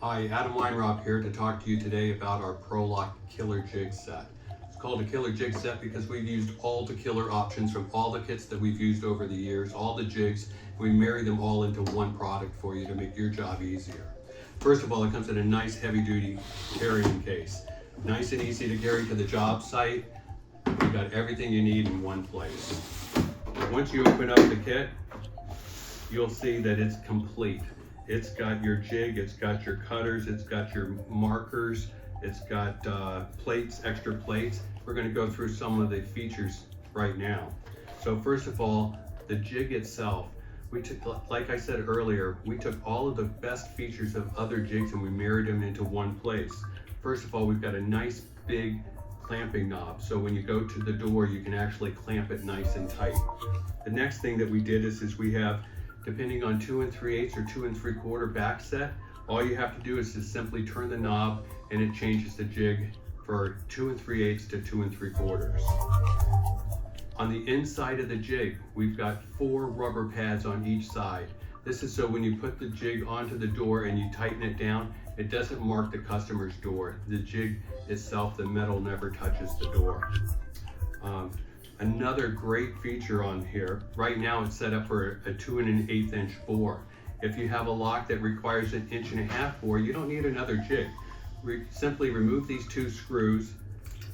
Hi, Adam Weinrop here to talk to you today about our Pro-Lok killer jig set. It's called a killer jig set because we've used all the killer options from all the kits that we've used over the years, all the jigs. We marry them all into one product for you to make your job easier. First of all, it comes in a nice heavy-duty carrying case. Nice and easy to carry to the job site. You've got everything you need in one place. Once you open up the kit, you'll see that it's complete. It's got your jig, it's got your cutters, it's got your markers, it's got plates, extra plates. We're going to go through some of the features right now. So first of all, the jig itself. We took, like I said earlier, we took all of the best features of other jigs and we married them into one place. First of all, we've got a nice big clamping knob. So when you go to the door, you can actually clamp it nice and tight. The next thing that we did is we have, depending on 2 3/8 or 2 3/4 back set, all you have to do is just simply turn the knob and it changes the jig for 2 3/8 to 2 3/4. On the inside of the jig, we've got 4 rubber pads on each side. This is so when you put the jig onto the door and you tighten it down, it doesn't mark the customer's door. The jig itself, the metal never touches the door. Another great feature on here, right now it's set up for a 2 1/8 inch bore. If you have a lock that requires an 1 1/2 bore, you don't need another jig. Simply remove these 2 screws,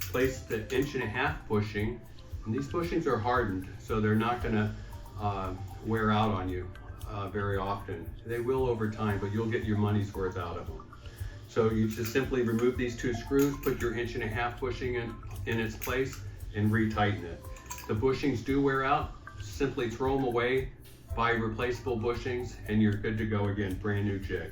place the 1 1/2 bushing, and these bushings are hardened, so they're not gonna wear out on you very often. They will over time, but you'll get your money's worth out of them. So you just simply remove these 2 screws, put your 1 1/2 bushing in its place, and retighten it. The bushings do wear out, simply throw them away, buy replaceable bushings, and you're good to go again, brand new jig.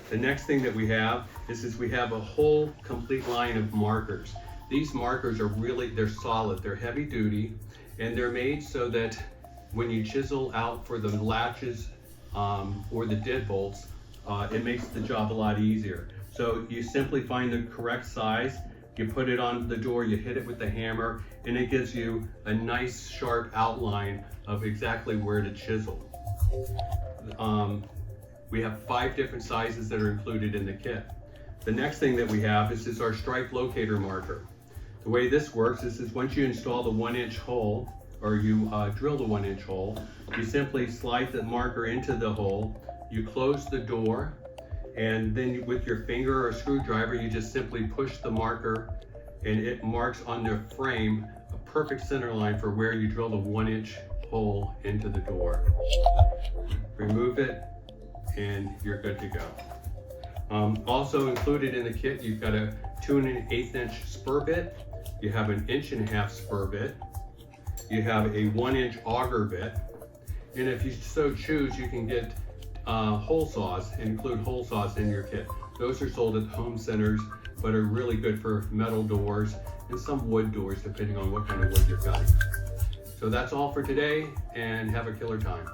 The next thing that we have is we have a whole complete line of markers. These markers are they're solid, they're heavy duty, and they're made so that when you chisel out for the latches or the deadbolts, it makes the job a lot easier. So you simply find the correct size, you put it on the door, you hit it with the hammer, and it gives you a nice sharp outline of exactly where to chisel. We have 5 different sizes that are included in the kit. The next thing that we have is our strike locator marker. The way this works is once you install the 1-inch hole, or you drill the 1-inch hole, you simply slide the marker into the hole, you close the door, and then with your finger or a screwdriver, you just simply push the marker and it marks on the frame a perfect center line for where you drill the 1-inch hole into the door. Remove it and you're good to go. Also included in the kit, you've got a 2 1/8 inch spur bit, you have an 1 1/2 spur bit, you have a 1-inch auger bit, and if you so choose, you can get hole saws and include hole saws in your kit. Those are sold at home centers, but are really good for metal doors and some wood doors, depending on what kind of wood you're cutting. So that's all for today, and have a killer time.